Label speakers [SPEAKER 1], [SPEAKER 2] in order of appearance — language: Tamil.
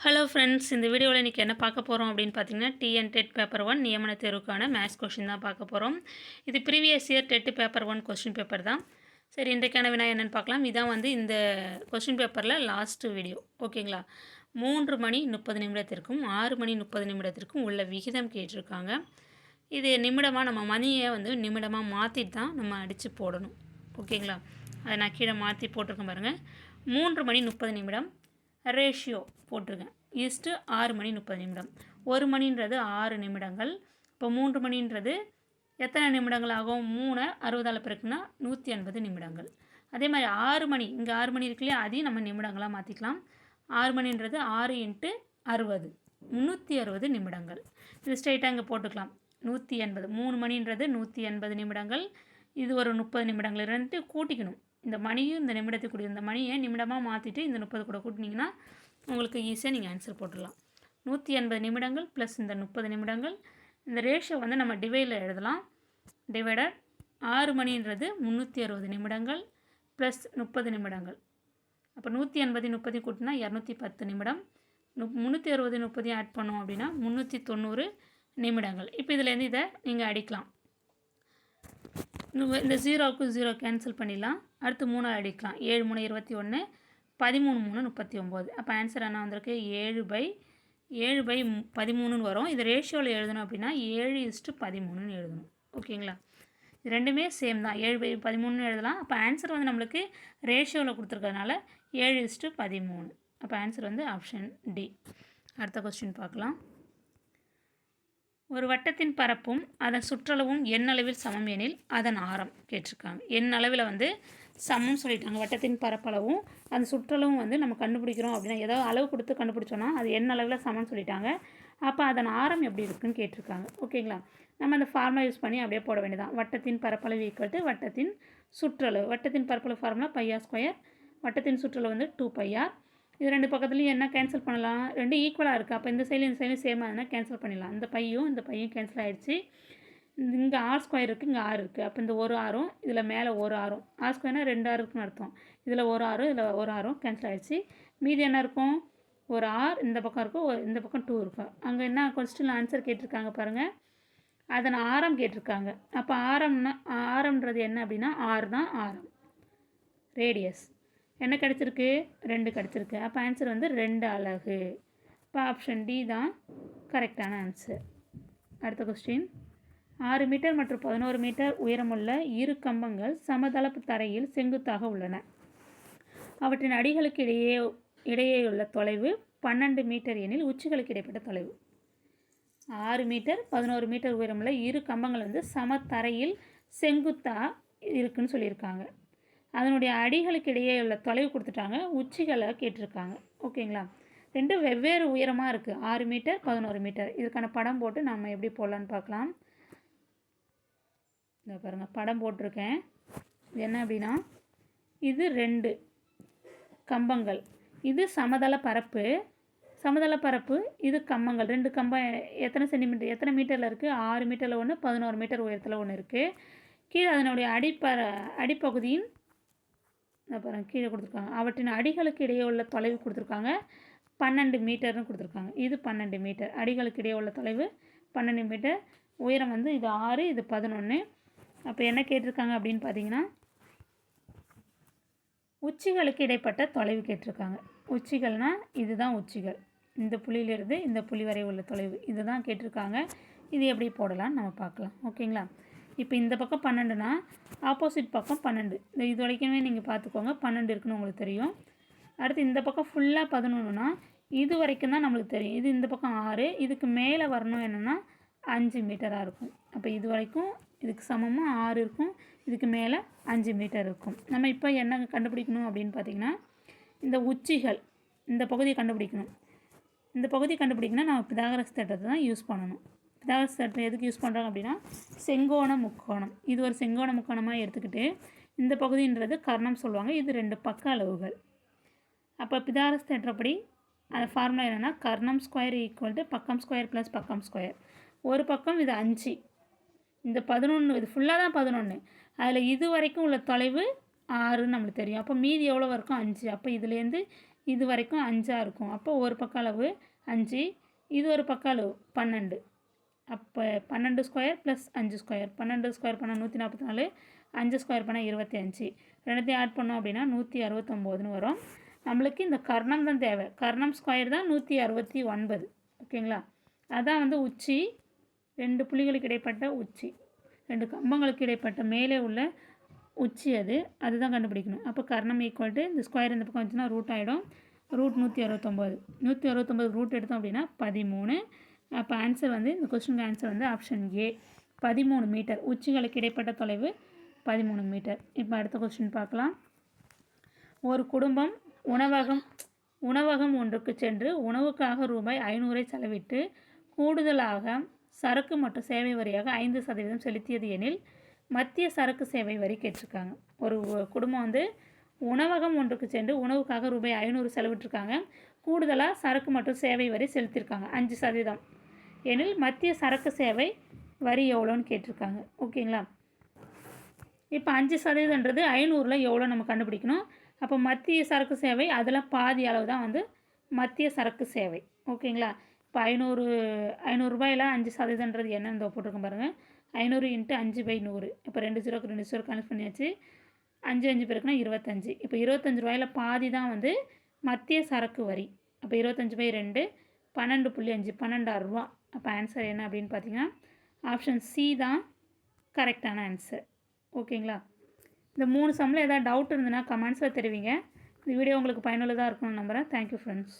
[SPEAKER 1] ஹலோ ஃப்ரெண்ட்ஸ், இந்த வீடியோவில் இன்றைக்கி என்ன பார்க்க போகிறோம் அப்படின்னு பார்த்தீங்கன்னா, டிஎன் பேப்பர் 1 நியமன தேர்வுக்கான மேத்ஸ் கொஷின் தான் பார்க்க போகிறோம். இது previous year paper 1 question paper தான். சரி, இன்றைக்கான வினா என்னென்னு பார்க்கலாம். இதான் இந்த கொஸ்டின் பேப்பரில் லாஸ்ட்டு வீடியோ. ஓகேங்களா? 3 மணி 30 நிமிடத்திற்கும் 6 மணி 30 நிமிடத்திற்கும் உள்ள விகிதம் கேட்டிருக்காங்க. இது நிமிடமாக நம்ம மணியை நிமிடமாக மாற்றிட்டு தான் நம்ம அடித்து போடணும். ஓகேங்களா? அதை நான் கீழே மாற்றி போட்டிருக்கேன் பாருங்கள். 3 மணி 30 நிமிடம் ரேஷியோ போட்டிருக்கேன். 6 மணி 30 நிமிடம். 1 மணின்றது 6 நிமிடங்கள். இப்போ 3 மணின்றது எத்தனை நிமிடங்கள் ஆகும்? 3 60ஆல் பெருக்குன்னா 180 நிமிடங்கள். அதே மாதிரி 6 மணி, இங்கே 6 மணி இருக்கு இல்லையா, அதையும் நம்ம நிமிடங்களாக மாற்றிக்கலாம். 6 மணின்றது 6 × 60 360 நிமிடங்கள். இது ஸ்ட்ரைட்டாக இங்கே போட்டுக்கலாம். 180. 3 மணின்றது 180 நிமிடங்கள். இது ஒரு 30 நிமிடங்கள். ரெண்டு கூட்டிக்கணும். இந்த மணியும் இந்த நிமிடத்துக்குரிய இந்த மணியை நிமிடமாக மாற்றிட்டு இந்த 30 கூட கூட்டினீங்கன்னா உங்களுக்கு ஈஸியாக நீங்கள் ஆன்சர் போட்டுடலாம். 180 நிமிடங்கள் ப்ளஸ் இந்த 30 நிமிடங்கள். இந்த ரேஷியோ நம்ம டிவைடில் எழுதலாம். டிவைடட் 6 மணின்றது 360 நிமிடங்கள் ப்ளஸ் 30 நிமிடங்கள். அப்போ 180 30 கூட்டினா 210 நிமிடம். 360 30 ஆட் பண்ணோம் அப்படின்னா 390 நிமிடங்கள். இப்போ இதுலேருந்து இதை நீங்கள் அடிக்கலாம். இந்த 0க்கு 0 கேன்சல் பண்ணிடலாம். அடுத்து 3 அடிக்கலாம். 7 3 21, 13 3 39. அப்போ ஆன்சர் என்ன வந்திருக்கு? 7/13 வரும். இது ரேஷியோவில் எழுதணும் அப்படின்னா 7:13 எழுதணும். ஓகேங்களா? இது ரெண்டுமே சேம் தான். 7/13 எழுதலாம். அப்போ ஆன்சர் நம்மளுக்கு ரேஷியோவில் கொடுத்துருக்கறதுனால 7:13. அப்போ ஆன்சர் ஆப்ஷன் டி. அடுத்த கொஸ்டின் பார்க்கலாம். ஒரு வட்டத்தின் பரப்பும் அதன் சுற்றளவும் எண்ணளவில் சமம் எனில் அதன் ஆரம் கேட்டிருக்காங்க. எண்ணளவில் சமம் சொல்லிட்டாங்க. வட்டத்தின் பரப்பளவும் அந்த சுற்றளவும் நம்ம கண்டுபிடிக்கிறோம் அப்படின்னா, ஏதாவது அளவு கொடுத்து கண்டுபிடிச்சோன்னா அது எண்ணளவில் சமம் சொல்லிட்டாங்க. அப்போ அதன் ஆரம் எப்படி இருக்குன்னு கேட்டிருக்காங்க. ஓகேங்களா? நம்ம அந்த ஃபார்முலா யூஸ் பண்ணி அப்படியே போட வேண்டியதான். வட்டத்தின் பரப்பளவு ஈக்குவல் வட்டத்தின் சுற்றளவு. வட்டத்தின் பரப்பளவு ஃபார்முலா πr². வட்டத்தின் சுற்றளவு 2πr. இது ரெண்டு பக்கத்துலையும் என்ன கேன்சல் பண்ணலாம்? ரெண்டு ஈக்குவலாக இருக்குது. அப்போ இந்த சைட்லையும் இந்த சைட்லையும் சேமாக இருந்தால் கேன்சல் பண்ணிடலாம். இந்த பையும் கேன்சல் ஆகிடுச்சு. இங்கே r² இருக்குது, இங்கே r இருக்குது. அப்போ இந்த ஒரு ஆரும் இதில் மேலே ஒரு ஆரும், r²னா 2 r இருக்குன்னு அர்த்தம். இதில் ஒரு ஆரும் இதில் ஒரு ஆரும் கேன்சல் ஆகிடுச்சு. மீதி என்ன இருக்கும்? ஒரு r இந்த பக்கம் இருக்கும், இந்த பக்கம் 2 இருக்கும். அங்கே என்ன கொஸ்டின் ஆன்சர் கேட்டிருக்காங்க பாருங்கள். அதன் ஆரம் கேட்டிருக்காங்க. அப்போ ஆரம்ன்றது என்ன அப்படின்னா r தான் ஆரம். ரேடியஸ் என்ன கிடச்சிருக்கு? 2 கிடச்சிருக்கு. அப்போ ஆன்சர் 2 அலகு. இப்போ ஆப்ஷன் டி தான் கரெக்டான ஆன்சர். அடுத்த கொஸ்டின். 6 மீட்டர் மற்றும் 11 மீட்டர் உயரமுள்ள இரு கம்பங்கள் சமதளப்பு தரையில் செங்குத்தாக உள்ளன. அவற்றின் அடிகளுக்கு இடையேயுள்ள தொலைவு 12 மீட்டர் எனில் உச்சிகளுக்கு இடைப்பட்ட தொலைவு. 6 மீட்டர் 11 மீட்டர் உயரமுள்ள இரு கம்பங்கள் சமதரையில் செங்குத்தாக இருக்குன்னு சொல்லியிருக்காங்க. அதனுடைய அடிகளுக்கு இடையே உள்ள தொலைவு கொடுத்துட்டாங்க. உச்சிகளை கேட்டிருக்காங்க. ஓகேங்களா? ரெண்டு வெவ்வேறு உயரமாக இருக்குது. 6 மீட்டர் 11 மீட்டர். இதுக்கான படம் போட்டு நம்ம எப்படி போடலான்னு பார்க்கலாம். இதை பாருங்கள், படம் போட்டிருக்கேன். இது என்ன அப்படின்னா, இது 2 கம்பங்கள். இது சமதள பரப்பு. இது கம்பங்கள். 2 கம்பம் எத்தனை சென்டிமீட்டர் எத்தனை மீட்டரில் இருக்குது? 6 மீட்டரில் ஒன்று, 11 மீட்டர் உயரத்தில் ஒன்று இருக்குது. கீழே அதனுடைய அடிப்பகுதியின் அப்புறம் கீழே கொடுத்துருக்காங்க. அவற்றின் அடிகளுக்கு இடையே உள்ள தொலைவு கொடுத்துருக்காங்க. 12 மீட்டர்னு கொடுத்துருக்காங்க. இது 12 மீட்டர். அடிகளுக்கு இடையே உள்ள தொலைவு 12 மீட்டர். உயரம் இது 6, இது 11. அப்போ என்ன கேட்டிருக்காங்க அப்படின்னு பார்த்தீங்கன்னா, உச்சிகளுக்கு இடைப்பட்ட தொலைவு கேட்டிருக்காங்க. உச்சிகள்னால் இதுதான் உச்சிகள். இந்த புள்ளியிலிருந்து இந்த புள்ளி வரை உள்ள தொலைவு இதுதான் கேட்டிருக்காங்க. இது எப்படி போடலான்னு நம்ம பார்க்கலாம். ஓகேங்களா? இப்போ இந்த பக்கம் 12னா ஆப்போசிட் பக்கம் 12. இது வரைக்குமே நீங்கள் பார்த்துக்கோங்க. 12 இருக்குன்னு உங்களுக்கு தெரியும். அடுத்து இந்த பக்கம் ஃபுல்லாக 11னா இது வரைக்கும் தான் நம்மளுக்கு தெரியும். இது இந்த பக்கம் 6. இதுக்கு மேலே வரணும் என்னென்னா 5 மீட்டராக இருக்கும். அப்போ இது வரைக்கும் இதுக்கு சமமாக 6 இருக்கும். இதுக்கு மேலே 5 மீட்டர் இருக்கும். நம்ம இப்போ என்ன கண்டுபிடிக்கணும் அப்படின்னு பார்த்திங்கன்னா, இந்த உச்சிகள் இந்த பகுதியை கண்டுபிடிக்கணும். இந்த பகுதியை கண்டுபிடிக்கணும்னா நம்ம பிதாகரஸ் தேற்றத்தை தான் யூஸ் பண்ணணும். பிதாகரஸ் தேற்றம் எதுக்கு யூஸ் பண்ணுறாங்க அப்படின்னா, செங்கோண முக்கோணம். இது ஒரு செங்கோண முக்கோணமாக எடுத்துக்கிட்டு இந்த பகுதின்றது கர்ணம் சொல்லுவாங்க. இது 2 பக்க அளவுகள். அப்போ பிதாகரஸ் தேற்றப்படி அந்த ஃபார்முலா என்னென்னா, கர்ணம் ஸ்கொயர் ஈக்குவல் டு பக்கம் ஸ்கொயர் ப்ளஸ் பக்கம் ஸ்கொயர். ஒரு பக்கம் இது 5, இந்த 11, இது ஃபுல்லாக தான் 11. அதில் இது வரைக்கும் உள்ள தொலைவு 6ன்னு நம்மளுக்கு தெரியும். அப்போ மீதி எவ்வளோ இருக்கும்? 5. அப்போ இதுலேருந்து இது வரைக்கும் 5ஆக இருக்கும். அப்போ ஒரு பக்க அளவு 5, இது ஒரு பக்க அளவு 12. அப்போ 12 ஸ்கொயர் ப்ளஸ் 5 ஸ்கொயர், 12 ஸ்கொயர் பண்ணால் 144, 5 ஸ்கொயர் பண்ணால் 25. ரெண்டுத்தையும் ஆட் பண்ணோம் அப்படின்னா 169ன்னு வரும். நம்மளுக்கு இந்த கர்ணம் தான் தேவை. கர்ணம் ஸ்கொயர் தான் 169. ஓகேங்களா? அதான் வந்து உச்சி, 2 புள்ளிகளுக்கு இடைப்பட்ட உச்சி, 2 கம்பங்களுக்கு இடைப்பட்ட மேலே உள்ள உச்சி அதுதான் கண்டுபிடிக்கணும். அப்போ கர்ணம் ஈக்குவல் டு இந்த ஸ்கொயர் இந்த பக்கம் வந்துச்சுன்னா ரூட் ஆகிடும். ரூட் 169, 169 ரூட் எடுத்தோம் அப்படின்னா 13. அப்போ ஆன்சர் வந்து இந்த கொஸ்டினுக்கு ஆன்சர் வந்து ஆப்ஷன் ஏ, 13 மீட்டர். உச்சிகளுக்கு இடைப்பட்ட தொலைவு 13 மீட்டர். இப்போ அடுத்த கொஸ்டின் பார்க்கலாம். ஒரு குடும்பம் உணவகம் ஒன்றுக்கு சென்று உணவுக்காக ரூபாய் 500 செலவிட்டு கூடுதலாக சரக்கு மற்றும் சேவை வரியாக 5% செலுத்தியது எனில் மத்திய சரக்கு சேவை வரி கேட்டிருக்காங்க. ஒரு குடும்பம் வந்து உணவகம் ஒன்றுக்கு சென்று உணவுக்காக ரூபாய் 500 செலவிட்டிருக்காங்க. கூடுதலாக சரக்கு மற்றும் சேவை வரி செலுத்தியிருக்காங்க 5% எனில் மத்திய சரக்கு சேவை வரி எவ்வளோன்னு கேட்டிருக்காங்க. ஓகேங்களா? இப்போ 5%ன்றது 500ல் எவ்வளோ நம்ம கண்டுபிடிக்கணும். அப்போ மத்திய சரக்கு சேவை அதில் பாதி அளவு தான் வந்து மத்திய சரக்கு சேவை. ஓகேங்களா? இப்போ 500 5%ன்றது என்னன்னு போட்டிருக்கோம் பாருங்கள். 500 × 5/100. இப்போ 2 0க்கு 2 0 கனெக்ட் பண்ணியாச்சு. 5 5 பேருக்குன்னா 25. இப்போ 25 ரூபாயில் பாதி தான் வந்து மத்திய சரக்கு வரி. அப்போ 25/2 12.5 12,000 ரூபா. அப்போ ஆன்சர் என்ன அப்படின்னு பார்த்தீங்கன்னா ஆப்ஷன் சி தான் கரெக்டான ஆன்சர். ஓகேங்களா? இந்த 3 சம்மில் ஏதாவது டவுட் இருந்ததுன்னா கமெண்ட்ஸில் தெரிவிங்க. இந்த வீடியோ உங்களுக்கு பயனுள்ளதாக இருக்கணும்னு நம்புகிறேன். Thank you friends.